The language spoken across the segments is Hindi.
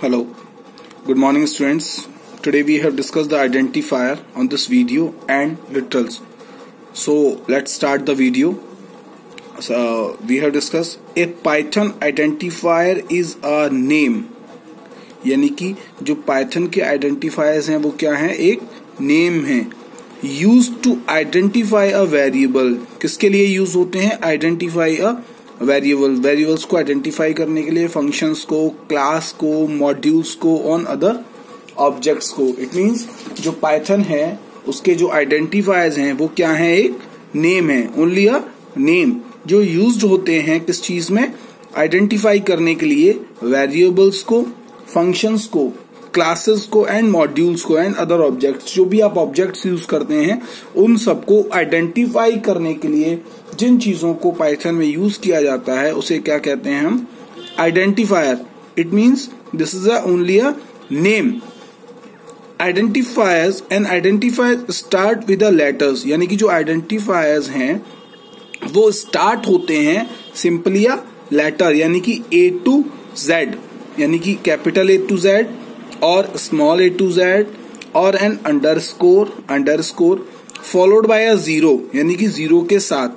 Hello, good morning students. Today we have discussed the identifier on this video and literals. So let's start the video. So we have discussed a Python identifier is a name. यानी कि जो Python के identifiers हैं वो क्या हैं, एक name है. Used to identify a variable. किसके लिए यूज होते हैं? Identify a वेरिएबल्स को आइडेंटिफाई करने के लिए, फंक्शंस को, क्लास को, मॉड्यूल्स को, ऑन अदर ऑब्जेक्ट्स को. इट मींस जो पाइथन है उसके जो आइडेंटिफायर्स हैं वो क्या है, एक नेम है. ओनली अ नेम जो यूज्ड होते हैं किस चीज में, आइडेंटिफाई करने के लिए वेरिएबल्स को, फंक्शंस को, क्लासेस को एंड मॉड्यूल्स को एंड अदर ऑब्जेक्ट्स. जो भी आप ऑब्जेक्ट्स यूज करते हैं उन सबको आइडेंटिफाई करने के लिए जिन चीजों को पाइथन में यूज किया जाता है उसे क्या कहते हैं हम, identifier. It means this is only a name. Identifiers and identifier start with the letters. यानी कि जो आइडेंटिफायर्स हैं वो स्टार्ट होते हैं सिंपली अ लेटर, यानी कि A to Z, यानी कि कैपिटल A to Z और स्मॉल A to Z और an underscore followed by a zero, यानी कि जीरो के साथ,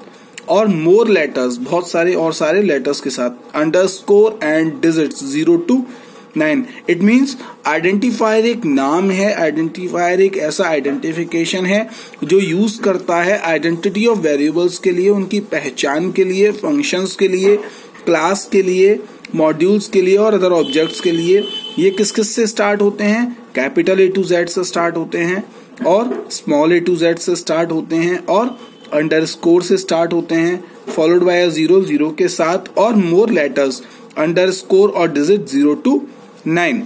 और मोर लेटर्स, बहुत सारे और सारे लेटर्स के साथ, underscore and digits 0 to 9. It means identifier एक नाम है, आइडेंटिफायर एक ऐसा आइडेंटिफिकेशन है जो यूज करता है आइडेंटिटी ऑफ वेरिएबल्स के लिए, उनकी पहचान के लिए, फंक्शंस के लिए, क्लास के लिए, मॉड्यूल्स के लिए और अदर ऑब्जेक्ट्स के लिए. ये किस किस से स्टार्ट होते हैं, कैपिटल A to Z से स्टार्ट होते हैं और स्मॉल A to Z से स्टार्ट होते हैं और अंडरस्कोर से स्टार्ट होते हैं, फॉलोड बाय जीरो के साथ, और मोर लेटर्स, अंडरस्कोर और डिजिट 0 to 9.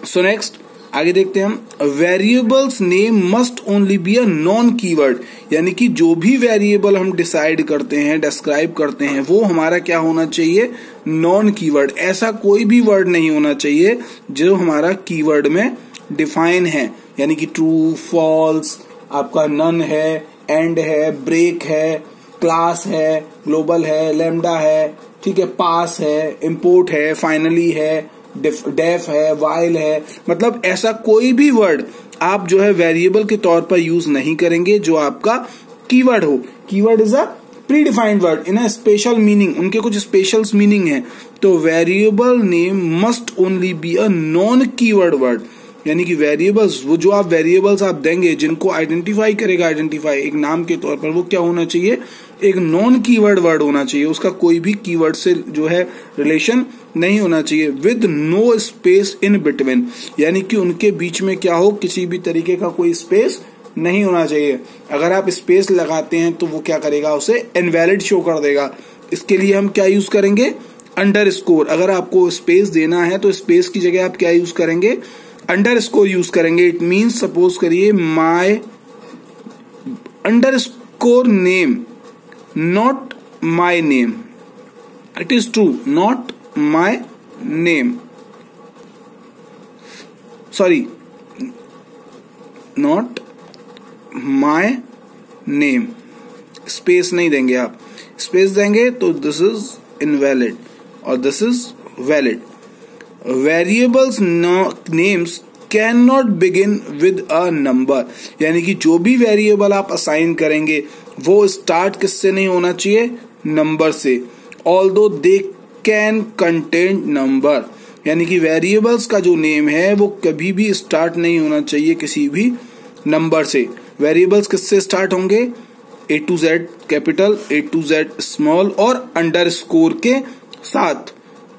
सो नेक्स्ट आगे देखते हैं हम. Variables name must only be a non keyword. यानी कि जो भी वेरिएबल हम डिसाइड करते हैं, डिस्क्राइब करते हैं, वो हमारा क्या होना चाहिए, नॉन कीवर्ड. ऐसा कोई भी वर्ड नहीं होना चाहिए जो हमारा कीवर्ड में डिफाइन है. यानी कि ट्रू, फॉल्स, आपका नन है, एंड है, ब्रेक है, क्लास है, ग्लोबल है, लैम्डा है, ठीक है, पास है, इंपोर्ट है, फाइनली है, डेफ है, वाइल है. मतलब ऐसा कोई भी वर्ड आप जो है वेरिएबल के तौर पर यूज नहीं करेंगे जो आपका कीवर्ड हो. Keyword is a pre defined word in a special meaning. उनके कुछ स्पेशल मीनिंग है. तो variable name must only be a non keyword word. यानी कि वेरिएबल्स, वो जो आप वेरिएबल्स आप देंगे जिनको आइडेंटिफाई करेगा, आइडेंटिफाई एक नाम के तौर पर, वो क्या होना चाहिए, एक नॉन कीवर्ड वर्ड होना चाहिए. उसका कोई भी कीवर्ड से जो है रिलेशन नहीं होना चाहिए. With no space in between. यानी कि उनके बीच में क्या हो, किसी भी तरीके का कोई स्पेस नहीं होना चाहिए. अगर आप स्पेस लगाते हैं तो वो क्या करेगा, उसे इनवैलिड शो कर देगा. इसके लिए हम क्या यूज करेंगे, अंडरस्कोर. अगर आपको स्पेस देना है तो स्पेस की जगह आप क्या यूज करेंगे, अंडरस्कोर यूज करेंगे. इट मीन्स सपोज करिए my underscore name, not my name. It is true, not my name, sorry, not my name. Space नहीं देंगे आप. स्पेस देंगे तो दिस इज इनवैलिड और this is valid. Variables names can not begin with a number. यानी कि जो भी वेरिएबल आप असाइन करेंगे वो स्टार्ट किससे नहीं होना चाहिए, नंबर से. Although they can contain number. यानी कि वेरिएबल्स का जो नेम है वो कभी भी स्टार्ट नहीं होना चाहिए किसी भी नंबर से. वेरिएबल्स किससे स्टार्ट होंगे, A to Z capital, A to Z small और अंडरस्कोर के साथ.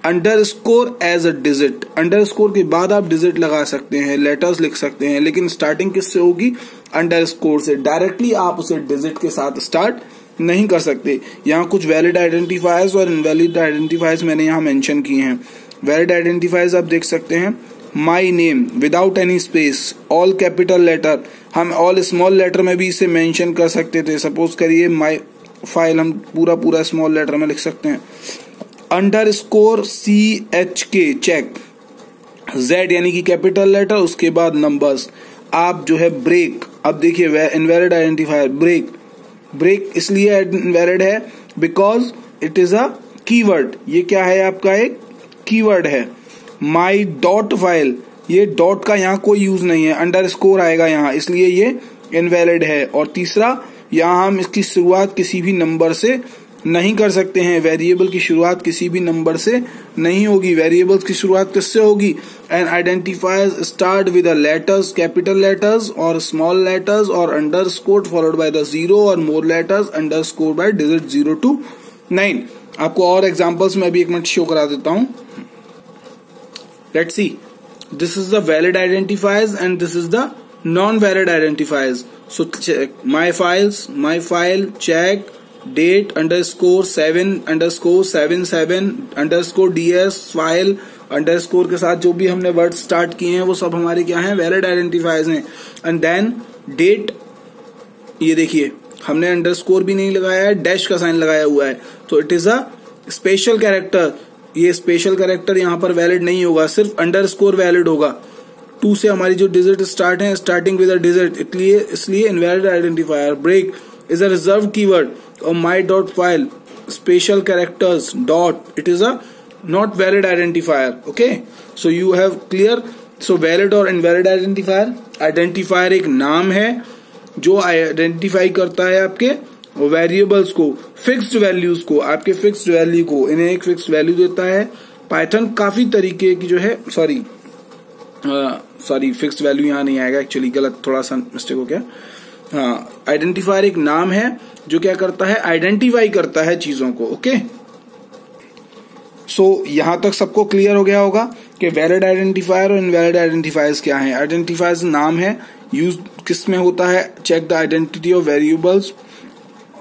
Underscore as a digit. Underscore के बाद आप डिजिट लगा सकते हैं, लेटर्स लिख सकते हैं, लेकिन स्टार्टिंग किससे होगी, अंडरस्कोर से. डायरेक्टली आप उसे डिजिट के साथ स्टार्ट नहीं कर सकते. यहाँ कुछ वैलिड आइडेंटिफायर्स और इनवैलिड आइडेंटिफायर्स मैंने यहाँ मेंशन किए हैं. वैलिड आइडेंटिफायर्स आप देख सकते हैं, my name without any space, all capital letter. हम ऑल स्मॉल लेटर में भी इसे मेंशन कर सकते थे. सपोज करिए माई फाइल, हम पूरा स्मॉल लेटर में लिख सकते हैं. अंडरस्कोर CHK चेक, Z यानी कि कैपिटल लेटर, उसके बाद नंबर्स. आप जो है ब्रेक, अब देखिए इनवैलिड आइडेंटिफायर ब्रेक इसलिए इनवैलिड है because it is a keyword. ये क्या है, आपका एक कीवर्ड है. माई डॉट फाइल, ये डॉट का यहाँ कोई यूज नहीं है, अंडरस्कोर आएगा यहाँ, इसलिए ये इनवैलिड है। और तीसरा, यहाँ हम इसकी शुरुआत किसी भी नंबर से नहीं कर सकते हैं, वेरिएबल की शुरुआत किसी भी नंबर से नहीं होगी। वेरिएबल्स की शुरुआत किससे होगी? And identifiers start with the letters, capital letters और स्मॉल लेटर्स और अंडरस्कोर फॉलोड बाय द 0 और more letters underscore by digit 0 to 9। आपको और एग्जांपल्स में अभी एक मिनट शो करा देता हूं। Let's see, this is the valid identifiers and this is the non valid identifiers. So check my file, check date _ 7 _ 77 _ ds file underscore के साथ जो भी हमने वर्ड स्टार्ट किए हैं वो सब हमारे क्या हैं? वैलिड आइडेंटिफायर्स हैं। एंड देन डेट, ये देखिए हमने अंडरस्कोर भी नहीं लगाया है, डैश का साइन लगाया हुआ है, तो it is a special character. ये स्पेशल कैरेक्टर यहाँ पर वैलिड नहीं होगा, सिर्फ अंडरस्कोर वैलिड होगा। 2 से हमारी जो डिजिट स्टार्ट है, स्टार्टिंग विद अ डिजिट, इसलिए invalid identifier. Break is a reserved keyword or my dot file special characters dot, it is a not valid identifier. Okay, so you have clear. So valid और invalid identifier एक नाम है जो आइडेंटिफाई करता है आपके वेरिएबल्स को, फिक्स्ड वैल्यूज को, आपके फिक्स्ड वैल्यू को, इन्हें एक फिक्स्ड वैल्यू देता है। पाइथन काफी तरीके की जो है, सॉरी फिक्स्ड वैल्यू यहाँ नहीं आएगा, एक्चुअली गलत थोड़ा सा मिस्टेक हो गया। हाँ, आइडेंटिफायर एक नाम है जो क्या करता है? आइडेंटिफाई करता है चीजों को। ओके, सो यहां तक सबको क्लियर हो गया होगा कि वैलिड आइडेंटिफायर और इनवैलिड आइडेंटिफायर्स क्या है। आइडेंटिफायर्स नाम है, यूज किस में होता है? Check the identity of variables,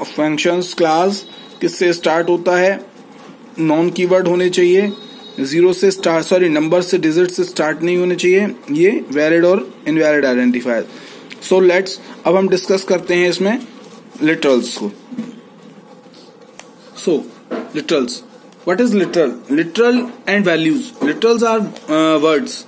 functions, class. किससे स्टार्ट होता है? नॉन कीवर्ड होने चाहिए, 0 से स्टार्ट, सॉरी नंबर से, डिजिट से स्टार्ट नहीं होने चाहिए। ये वैलिड और इनवैलिड आइडेंटिफायर। सो लेट्स, अब हम डिस्कस करते हैं इसमें लिटरल्स को। So literals, what is literal? Literal and values. Literals are words,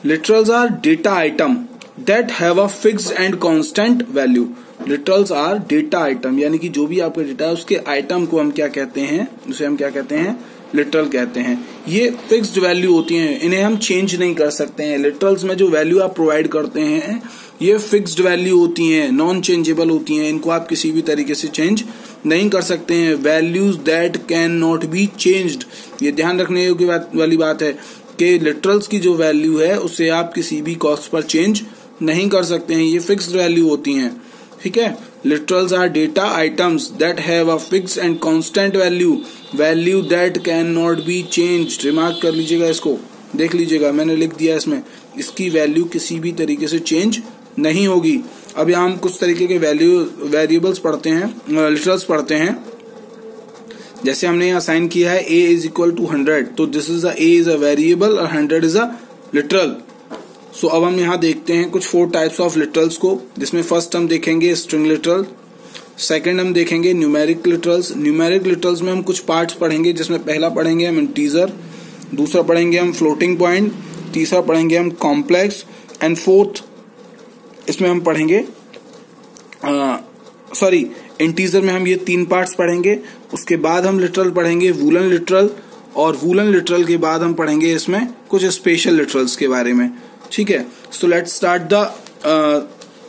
literals are data item that have a fixed and constant value. Literals are data item, यानी कि जो भी आपका डेटा है उसके आइटम को हम क्या कहते हैं? उसे हम क्या कहते हैं? लिटरल कहते हैं। ये फिक्स्ड वैल्यू होती हैं, इन्हें हम चेंज नहीं कर सकते हैं। लिटरल्स में जो वैल्यू आप प्रोवाइड करते हैं ये फिक्स्ड वैल्यू होती हैं, नॉन चेंजेबल होती हैं, इनको आप किसी भी तरीके से चेंज नहीं कर सकते हैं। Values that can not be changed, ये ध्यान रखने वाली बात है कि लिटरल्स की जो वैल्यू है उसे आप किसी भी कॉस्ट पर चेंज नहीं कर सकते हैं, ये फिक्स्ड वैल्यू होती हैं। ठीक है, literals are data items that have a fixed and constant value that can not be changed. Remark कर लीजिएगा, इसको देख लीजिएगा, मैंने लिख दिया इसमें, इसकी वैल्यू किसी भी तरीके से चेंज नहीं होगी। अब यहाँ हम कुछ तरीके के वेरिएबल्स पढ़ते हैं, लिटरल्स पढ़ते हैं। जैसे हमने यहाँ साइन किया है a इज इक्वल टू 100, तो this is a is a variable और 100 इज अ लिटरल। सो अब हम यहाँ देखते हैं कुछ 4 टाइप्स ऑफ लिटरल्स को, जिसमें फर्स्ट हम देखेंगे स्ट्रिंग लिटरल, सेकंड हम देखेंगे न्यूमेरिक लिटरल्स। न्यूमेरिक लिटरल्स में हम कुछ पार्ट्स पढ़ेंगे, जिसमें पहला पढ़ेंगे हम इंटीजर, दूसरा पढ़ेंगे हम फ्लोटिंग पॉइंट, तीसरा पढ़ेंगे हम कॉम्प्लेक्स एंड फोर्थ इसमें हम पढ़ेंगे इंटीजर में हम ये 3 पार्ट्स पढ़ेंगे। उसके बाद हम लिटरल पढ़ेंगे वूलन लिटरल, और वूलन लिटरल के बाद हम पढ़ेंगे इसमें कुछ स्पेशल लिटरल्स के बारे में। ठीक है, so let's start the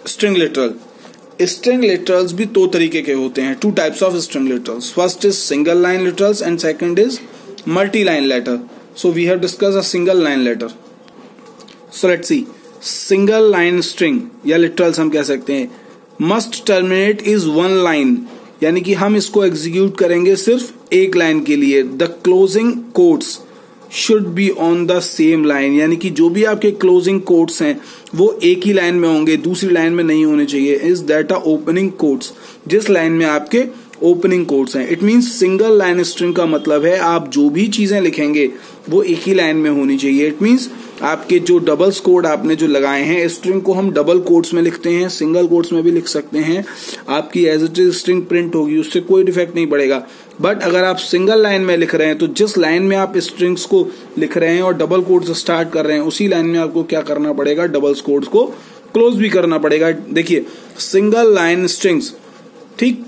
string literal. String literals भी 2 तरीके के होते हैं, 2 types of string literals. First is single line literals and second is multi line letter. So we have discuss a single line letter. So let's see, single line string या लिटरल्स हम कह सकते हैं, मस्ट टर्मिनेट इज 1 लाइन, यानी कि हम इसको एग्जीक्यूट करेंगे सिर्फ एक लाइन के लिए। The closing quotes should be on the same line, यानी कि जो भी आपके क्लोजिंग कोट्स हैं वो एक ही लाइन में होंगे, दूसरी लाइन में नहीं होने चाहिए। Is that a opening quotes, जिस लाइन में आपके ओपनिंग कोट्स हैं। It means single line string का मतलब है आप जो भी चीजें लिखेंगे वो एक ही लाइन में होनी चाहिए। इट मीन्स आपके जो डबल्स कोड आपने जो लगाए हैं, स्ट्रिंग को हम डबल कोट्स में लिखते हैं, सिंगल कोट्स में भी लिख सकते हैं। आपकी as it is string print होगी, उससे कोई डिफेक्ट नहीं पड़ेगा। बट अगर आप सिंगल लाइन में लिख रहे हैं तो जिस लाइन में आप स्ट्रिंग्स को लिख रहे हैं और डबल कोट्स स्टार्ट कर रहे हैं, उसी लाइन में आपको क्या करना पड़ेगा? डबल कोट्स को क्लोज भी करना पड़ेगा। देखिए, सिंगल लाइन स्ट्रिंग्स, ठीक,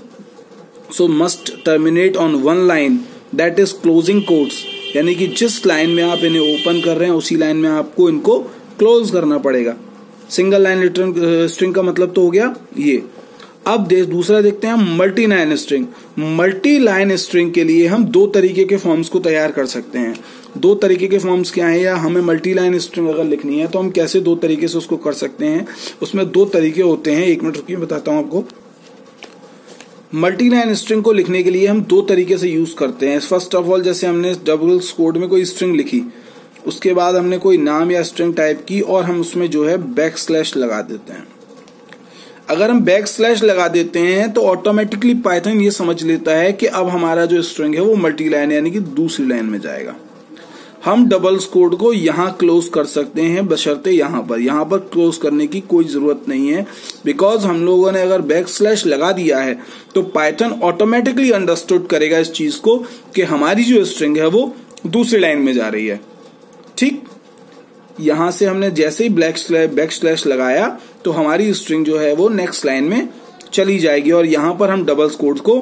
so must terminate on 1 line that is closing quotes यानी कि जिस लाइन में आप इन्हें ओपन कर रहे हैं उसी लाइन में आपको इनको क्लोज करना पड़ेगा। सिंगल लाइन रिटर्न स्ट्रिंग का मतलब तो हो गया ये। अब दूसरा देखते हैं multi line string. Multi line string के लिए हम दो तरीके के फॉर्म्स को तैयार कर सकते हैं। दो तरीके के फॉर्म्स क्या हैं, या हमें मल्टी लाइन स्ट्रिंग अगर लिखनी है तो हम कैसे दो तरीके से उसको कर सकते हैं। उसमें दो तरीके होते हैं, एक मिनट रुकिए बताता हूं आपको। मल्टी लाइन स्ट्रिंग को लिखने के लिए हम दो तरीके से यूज करते हैं। फर्स्ट ऑफ ऑल, जैसे हमने डबल कोड में कोई स्ट्रिंग लिखी, उसके बाद हमने कोई नाम या स्ट्रिंग टाइप की और हम उसमें जो है बैक स्लैश लगा देते हैं। अगर हम बैक स्लैश लगा देते हैं तो ऑटोमेटिकली पाइथन ये समझ लेता है कि अब हमारा जो स्ट्रिंग है वो मल्टी लाइन यानी कि दूसरी लाइन में जाएगा। हम डबल्स कोड को यहां क्लोज कर सकते हैं, बशर्ते यहां पर क्लोज करने की कोई जरूरत नहीं है, बिकॉज हम लोगों ने अगर बैक स्लैश लगा दिया है तो पाइथन ऑटोमेटिकली अंडरस्टूड करेगा इस चीज को कि हमारी जो स्ट्रिंग है वो दूसरी लाइन में जा रही है। ठीक, यहां से हमने जैसे ही बैक स्लैश लगाया तो हमारी स्ट्रिंग जो है वो नेक्स्ट लाइन में चली जाएगी और यहां पर हम डबल्स कोड को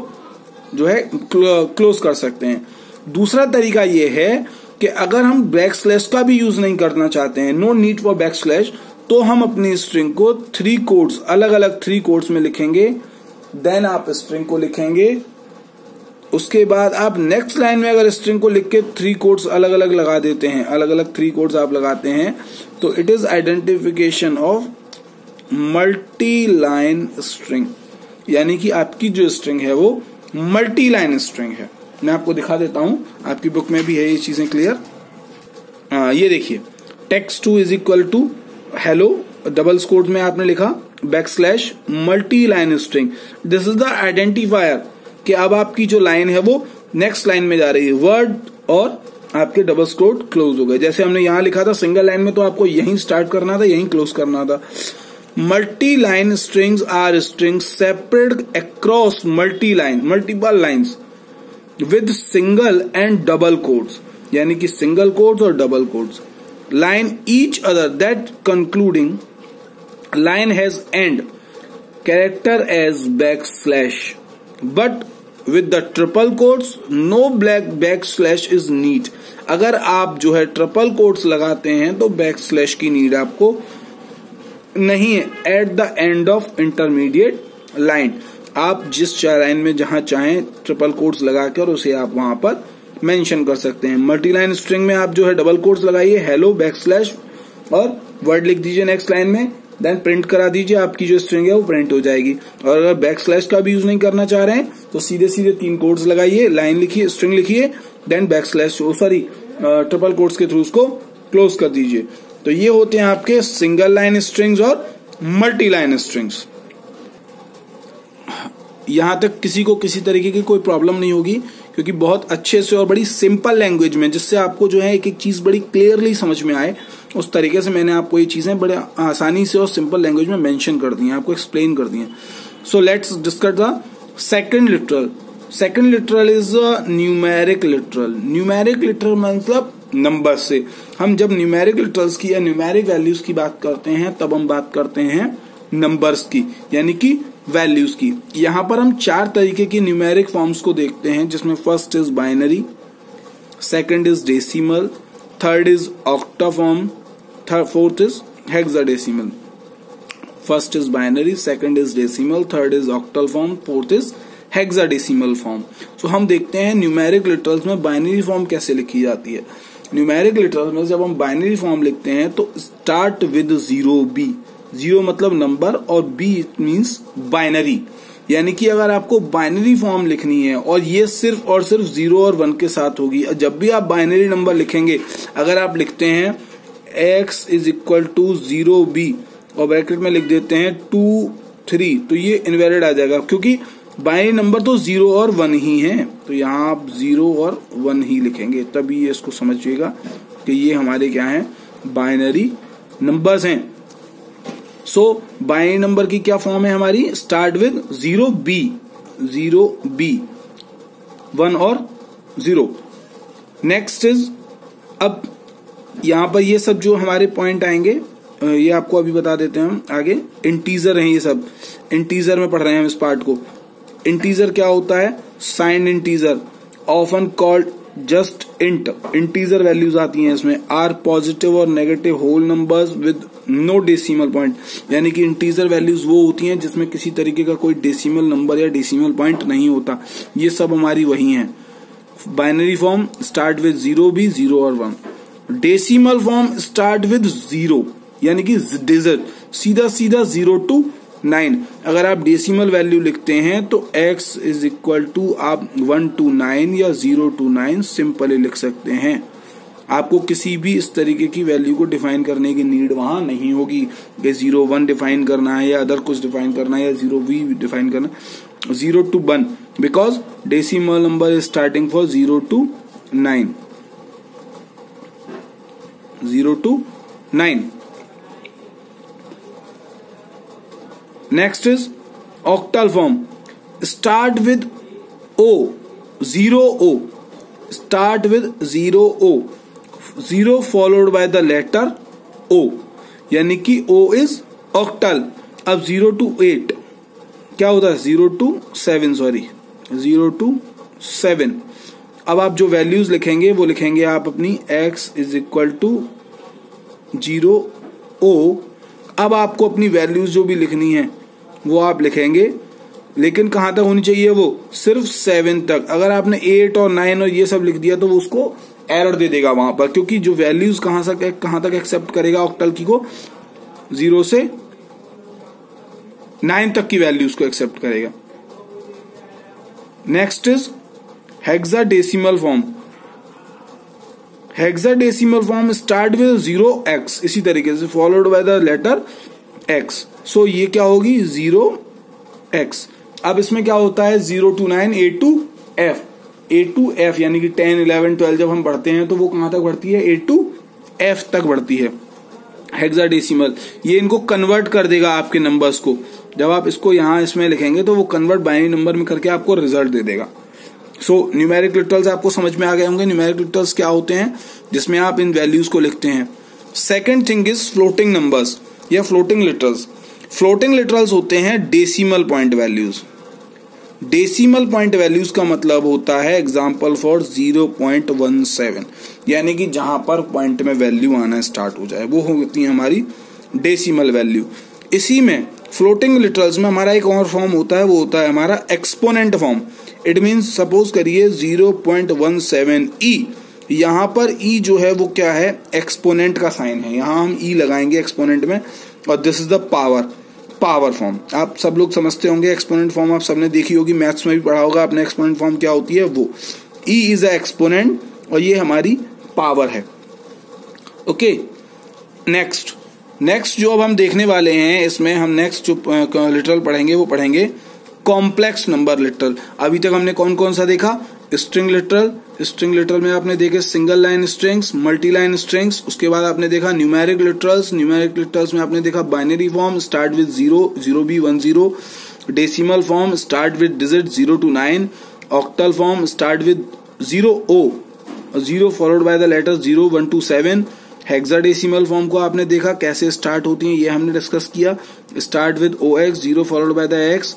जो है क्लोज कर सकते हैं। दूसरा तरीका ये है कि अगर हम बैक स्लैश का भी यूज नहीं करना चाहते हैं, no need for back slash, तो हम अपनी स्ट्रिंग को थ्री कोड्स, अलग अलग थ्री कोड्स में लिखेंगे। देन आप स्ट्रिंग को लिखेंगे, उसके बाद आप नेक्स्ट लाइन में अगर स्ट्रिंग को लिख के थ्री कोड्स अलग अलग लगा देते हैं, अलग अलग थ्री कोड्स आप लगाते हैं, तो it is identification of multi line string, यानी कि आपकी जो स्ट्रिंग है वो मल्टी लाइन स्ट्रिंग है। मैं आपको दिखा देता हूं, आपकी बुक में भी है ये चीजें क्लियर। ये देखिए, text2 is equal to hello, doubles quote में आपने लिखा back slash multi line string. This is the identifier कि अब आपकी जो लाइन है वो नेक्स्ट लाइन में जा रही है। वर्ड और आपके डबल्स कोड क्लोज हो गए। जैसे हमने यहां लिखा था सिंगल लाइन में, तो आपको यहीं स्टार्ट करना था, यहीं क्लोज करना था। Multi line strings are strings separate across multiple lines with single and double quotes, यानी कि सिंगल कोड्स और double quotes. Line each other that concluding line has end character as back slash, but with the triple quotes no back slash is need. अगर आप जो है ट्रिपल कोट्स लगाते हैं तो बैक स्लैश की नीड आपको नहीं है। At the end of intermediate line, आप जिस लाइन में जहां चाहें ट्रिपल कोट्स लगाकर उसे आप वहां पर मेंशन कर सकते हैं। मल्टी लाइन स्ट्रिंग में आप जो है डबल कोट्स लगाइए, हेलो बैक स्लैश, और वर्ड लिख दीजिए नेक्स्ट लाइन में, देन प्रिंट करा दीजिए, आपकी जो स्ट्रिंग है वो प्रिंट हो जाएगी। और अगर बैक स्लैश का भी यूज नहीं करना चाह रहे हैं तो सीधे सीधे तीन कोड्स लगाइए, लाइन लिखिए, स्ट्रिंग लिखिए, then back slash triple quotes के थ्रू उसको क्लोज कर दीजिए। तो ये होते हैं आपके सिंगल लाइन स्ट्रिंग्स और मल्टी लाइन स्ट्रिंग्स। यहां तक किसी को किसी तरीके की कोई प्रॉब्लम नहीं होगी, क्योंकि बहुत अच्छे से और बड़ी सिंपल लैंग्वेज में, जिससे आपको जो है एक एक चीज बड़ी क्लियरली समझ में आए, उस तरीके से मैंने आपको ये चीजें बड़े आसानी से और सिंपल लैंग्वेज में मेंशन कर दी हैं, आपको एक्सप्लेन कर दी हैं। So let's discuss the second literal. Second literal is numeric literal. Numeric literal मतलब नंबर से। हम जब न्यूमेरिक लिटरल्स की या न्यूमेरिक वैल्यूज की बात करते हैं तब हम बात करते हैं नंबर्स की, यानी कि वैल्यूज की। यहां पर हम चार तरीके की न्यूमेरिक फॉर्म्स को देखते हैं, जिसमें first is binary, second is decimal, third is octa form, fourth is hexadecimal. First is binary, second is decimal, third is octal form, fourth is hexadecimal form. So हम देखते हैं न्यूमेरिक लिटरल्स में बाइनरी फॉर्म कैसे लिखी जाती है। न्यूमेरिक लिटरल्स में जब हम बाइनरी फॉर्म लिखते हैं तो स्टार्ट विद 0b। 0 मतलब नंबर और b इट मीन्स बाइनरी, यानी कि अगर आपको बाइनरी फॉर्म लिखनी है और ये सिर्फ और सिर्फ 0 और 1 के साथ होगी। जब भी आप बाइनरी नंबर लिखेंगे, अगर आप लिखते हैं x is equal to 0b और ब्रैकेट में लिख देते हैं 2 3, तो ये इनवैलिड आ जाएगा, क्योंकि बाइनरी नंबर तो 0 और 1 ही है। तो यहाँ आप 0 और 1 ही लिखेंगे, तभी ये इसको समझिएगा कि ये हमारे क्या है, बाइनरी नंबर्स हैं। सो बाइनरी नंबर की क्या फॉर्म है हमारी, स्टार्ट विद 0b, 0b 1 और 0। नेक्स्ट इज, अब यहां पर ये सब जो हमारे पॉइंट आएंगे ये आपको अभी बता देते हैं हम आगे। इंटीजर हैं ये सब, इंटीजर में पढ़ रहे हैं हम इस पार्ट को। इंटीजर क्या होता है, signed integer often called just integer values आती हैं इसमें, आर पॉजिटिव और negative whole numbers with no decimal point, यानी कि इंटीजर वैल्यूज वो होती हैं जिसमें किसी तरीके का कोई डेसिमल नंबर या डेसिमल पॉइंट नहीं होता, ये सब हमारी वही हैं। बाइनरी फॉर्म स्टार्ट विद 0 भी 0 और 1। डेसिमल फॉर्म स्टार्ट विद 0 यानी कि डिजिट, सीधा 0 to 9। अगर आप डेसिमल वैल्यू लिखते हैं तो x इज इक्वल टू आप 1 to 9 या 0 to 9 सिंपली लिख सकते हैं। आपको किसी भी इस तरीके की वैल्यू को डिफाइन करने की नीड वहां नहीं होगी कि 0 1 डिफाइन करना है या अदर कुछ डिफाइन करना है या 0 भी डिफाइन करना, 0 to 1 because decimal number is starting for 0 to 9, 0 to 9। Next is octal form. Start with O, 0 O. Start with 0 O. 0 followed by the letter O. यानी कि O is octal। अब 0 to 8 क्या होता है? 0 to 7 सॉरी 0 to 7। अब आप जो वैल्यूज लिखेंगे वो लिखेंगे आप अपनी x is equal to 0 O। अब आपको अपनी वैल्यूज जो भी लिखनी है वो आप लिखेंगे, लेकिन कहां तक होनी चाहिए? वो सिर्फ 7 तक। अगर आपने 8 और 9 और ये सब लिख दिया तो वो उसको एरर दे देगा वहां पर, क्योंकि जो वैल्यूज कहां तक एक्सेप्ट करेगा ऑक्टल की को 0 से 9 तक की वैल्यूज को एक्सेप्ट करेगा। Next is hexadecimal form. Hexadecimal form start with 0x, इसी तरीके से followed by the letter x। सो ये क्या होगी? 0x। अब इसमें क्या होता है? 0 to 9 A to F, A to F यानी कि 10 11 12 जब हम बढ़ते हैं तो वो कहां तक बढ़ती है? A to F तक बढ़ती है हेक्साडेसिमल। ये इनको कन्वर्ट कर देगा आपके नंबर्स को। जब आप इसको यहां इसमें लिखेंगे तो वो कन्वर्ट बाइनरी नंबर में करके आपको रिजल्ट दे देगा। सो न्यूमेरिक लिटरल्स आपको समझ में आ गए होंगे। न्यूमेरिक लिटरल्स क्या होते हैं? जिसमें आप इन वैल्यूज को लिखते हैं। Second thing is floating numbers या फ्लोटिंग लिटरल्स। फ्लोटिंग लिटरल्स होते हैं decimal point values. Decimal point values का मतलब होता है एग्जाम्पल फॉर 0.17, यानी कि जहां पर पॉइंट में वैल्यू आना स्टार्ट हो जाए वो होती है हमारी डेसिमल वैल्यू। इसी में फ्लोटिंग लिटरल्स में हमारा एक और फॉर्म होता है, वो होता है हमारा exponent form. It means suppose करिए 0.17 ई, यहां पर ई जो है वो क्या है? एक्सपोनेंट का साइन है, यहां हम ई लगाएंगे एक्सपोनेंट में, और this is the power form. आप सब लोग समझते होंगे एक्सपोनेंट फॉर्म, आप सबने देखी होगी, मैथ्स में भी पढ़ा होगा आपने एक्सपोनेंट फॉर्म क्या होती है वो। ई इज अ एक्सपोनेंट और ये हमारी पावर है। ओके, नेक्स्ट जो अब हम देखने वाले हैं इसमें हम नेक्स्ट जो लिटरल पढ़ेंगे वो पढ़ेंगे कॉम्प्लेक्स नंबर लिटरल। अभी तक हमने कौन कौन सा देखा? String literal. स्ट्रिंग लिटरल में आपने देखे single line strings, multi line strings. उसके बाद आपने देखा न्यूमेरिक लिटरल्स। न्यूमेरिक लिटरल्स में आपने देखा बाइनरी फॉर्म स्टार्ट विद 0 भी 1 0, decimal form start with digit 0 to 9, octal form start with 0 O, 0 followed by the letter 0 1 to 7। Hexadecimal form को आपने देखा कैसे स्टार्ट होती है, ये हमने डिस्कस किया। Start with OX, 0 followed by the X,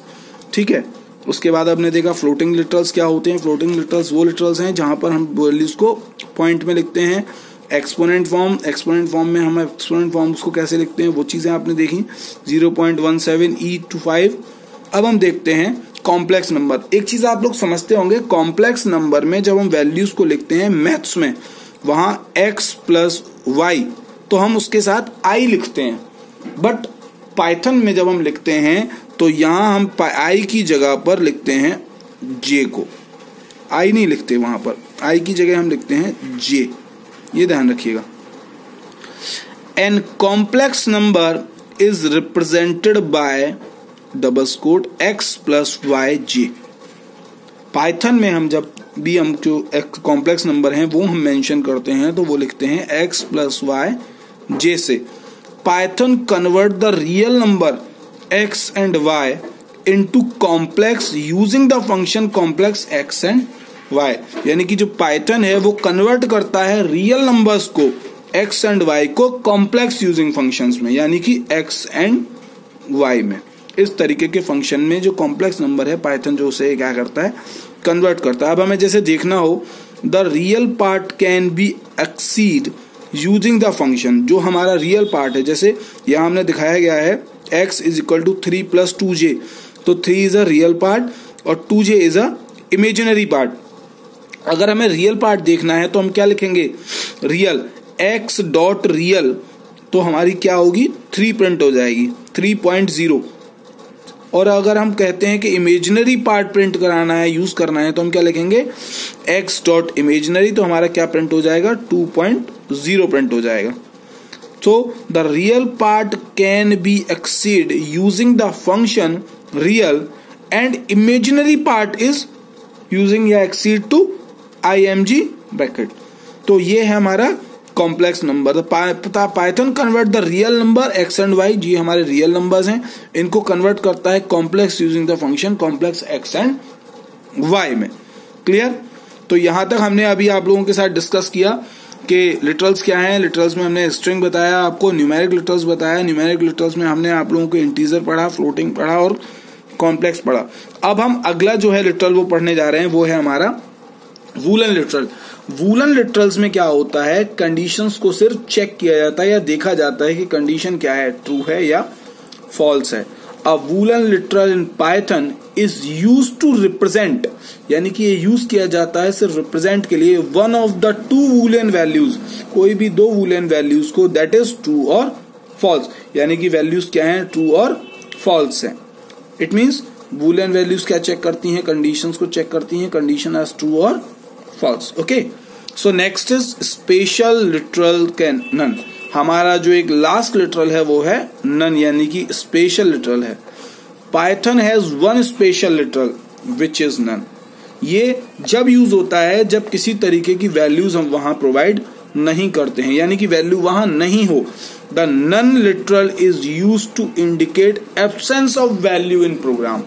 ठीक है। उसके बाद आपने देखा फ्लोटिंग लिटरल्स क्या होते हैं। फ्लोटिंग लिटरल्स वो लिटरल्स हैं जहां पर हम वैल्यूज को पॉइंट में लिखते हैं। एक्सपोनेंट फॉर्म में हम एक्सपोनेंट फॉर्म्स को कैसे लिखते हैं वो चीजें आपने देखी, 0.17 E to 5। अब हम देखते हैं कॉम्प्लेक्स नंबर। एक चीज आप लोग समझते होंगे, कॉम्प्लेक्स नंबर में जब हम वैल्यूज को लिखते हैं मैथ्स में, वहां x प्लस y तो हम उसके साथ i लिखते हैं, बट पाइथन में जब हम लिखते हैं तो यहां हम i की जगह पर लिखते हैं j को। i नहीं लिखते, वहां पर i की जगह हम लिखते हैं j, ये ध्यान रखिएगा। An complex number is represented by double quote x plus y j. Python में हम जब भी हम जो कॉम्प्लेक्स नंबर हैं वो हम मेंशन करते हैं तो वो लिखते हैं x प्लस वाई जे से। Python convert the real number x and y into complex using the function complex x and y, यानी कि जो पाइथन है वो कन्वर्ट करता है रियल नंबर्स को x एंड y को कॉम्प्लेक्स यूजिंग फंक्शंस में, यानी कि x एंड y में। इस तरीके के फंक्शन में जो कॉम्प्लेक्स नंबर है पाइथन जो उसे क्या करता है? कन्वर्ट करता है। अब हमें जैसे देखना हो the real part can be exceed using the function. जो हमारा रियल पार्ट है, जैसे यहां हमने दिखाया गया है x is equal to 3 plus 2j, तो 3 इज अ रियल पार्ट और 2j is a imaginary part. अगर हमें रियल पार्ट देखना है तो हम क्या लिखेंगे, रियल x डॉट रियल, तो हमारी क्या होगी 3 प्रिंट हो जाएगी 3.0। और अगर हम कहते हैं कि इमेजिनरी पार्ट प्रिंट कराना है, यूज करना है, तो हम क्या लिखेंगे x डॉट इमेजिनरी, तो हमारा क्या प्रिंट हो जाएगा 2.0 प्रिंट हो जाएगा। So the real part can be exceed using the function real and imaginary part is using या exceed to img bracket। तो ये है हमारा complex number. Python convert the real number x and y, ये हमारे रियल नंबर्स हैं, इनको कन्वर्ट करता है complex using the function complex x and y में। क्लियर? तो यहां तक हमने अभी आप लोगों के साथ डिस्कस किया कि लिटरल्स क्या हैं। लिटरल्स में हमने स्ट्रिंग बताया, आपको न्यूमेरिक लिटरल्स बताया। न्यूमेरिक लिटरल्स में हमने आप लोगों को इंटीजर पढ़ा, फ्लोटिंग पढ़ा और कॉम्प्लेक्स पढ़ा। अब हम अगला जो है लिटरल वो पढ़ने जा रहे हैं, वो है हमारा वूलन लिटरल। वूलन लिटरल्स में क्या होता है, कंडीशंस को सिर्फ चेक किया जाता है या देखा जाता है कि कंडीशन क्या है, ट्रू है या फॉल्स है। A boolean literal in Python is use to represent, यानी कि ये यूज किया जाता है सिर्फ रिप्रेजेंट के लिए, one of the two boolean values, कोई भी दो वूलियन वैल्यूज को, दैट इज ट्रू और फॉल्स, यानी कि वैल्यूज क्या हैं, ट्रू और फॉल्स हैं। इट मींस वूलियन वैल्यूज क्या चेक करती हैं, कंडीशंस को चेक करती हैं, कंडीशन एज ट्रू और false. Okay, so next is special literal can none. हमारा जो एक लास्ट लिटरल है वो है नन, यानी कि स्पेशल लिटरल है। Python has one special literal which is none. ये जब यूज होता है जब किसी तरीके की वैल्यूज हम वहां प्रोवाइड नहीं करते हैं, यानी कि वैल्यू वहां नहीं हो। The none literal is use to indicate absence of value in program,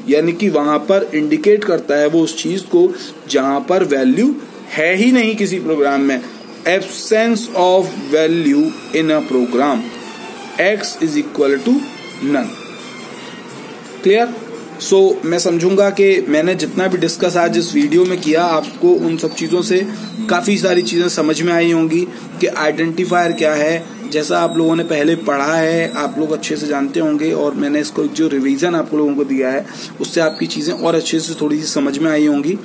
यानी कि वहां पर इंडिकेट करता है वो उस चीज को जहां पर वैल्यू है ही नहीं किसी प्रोग्राम में। Absence of value in a program, x is equal to none. Clear? So मैं समझूंगा कि मैंने जितना भी डिस्कस आज इस वीडियो में किया, आपको उन सब चीजों से काफी सारी चीजें समझ में आई होंगी कि आइडेंटिफायर क्या है। जैसा आप लोगों ने पहले पढ़ा है, आप लोग अच्छे से जानते होंगे, और मैंने इसको जो रिवीजन आप लोगों को दिया है उससे आपकी चीजें और अच्छे से थोड़ी सी समझ में आई होंगी।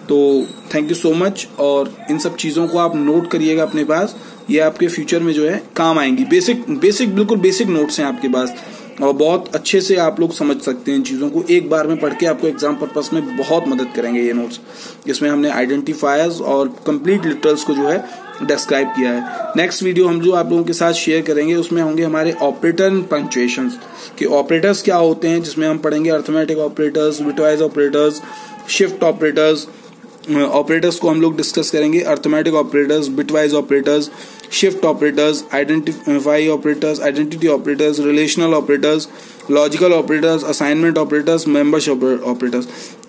तो थैंक यू सो मच, और इन सब चीजों को आप नोट करिएगा अपने पास, ये आपके फ्यूचर में जो है काम आएंगी। बेसिक बिल्कुल बेसिक नोट्स हैं आपके पास, और बहुत अच्छे से आप लोग समझ सकते हैं इन चीजों को। एक बार में पढ़ के आपको एग्जाम पर्पस में बहुत मदद करेंगे ये नोट्स। इसमें हमने आइडेंटिफायर्स और कंप्लीट लिटरल्स को जो है डिस्क्राइब किया है। नेक्स्ट वीडियो हम जो आप लोगों के साथ शेयर करेंगे उसमें होंगे हमारे ऑपरेटर एंड पंक्चुएशंस, कि ऑपरेटर्स क्या होते हैं, जिसमें हम पढ़ेंगे arithmetic operators, bitwise operators, shift operators. Operators को हम लोग डिस्कस करेंगे, arithmetic operators, bitwise operators, shift operators, identify operators, identity operators, relational operators, logical operators, assignment operators, membership operators.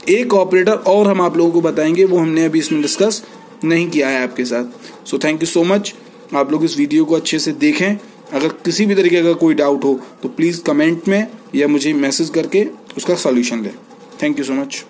एक ऑपरेटर और हम आप लोगों को बताएंगे, वो हमने अभी इसमें डिस्कस नहीं किया है आपके साथ। So thank you so much. आप लोग इस वीडियो को अच्छे से देखें। अगर किसी भी तरीके का कोई डाउट हो तो प्लीज कमेंट में या मुझे मैसेज करके उसका सॉल्यूशन लें। Thank you so much.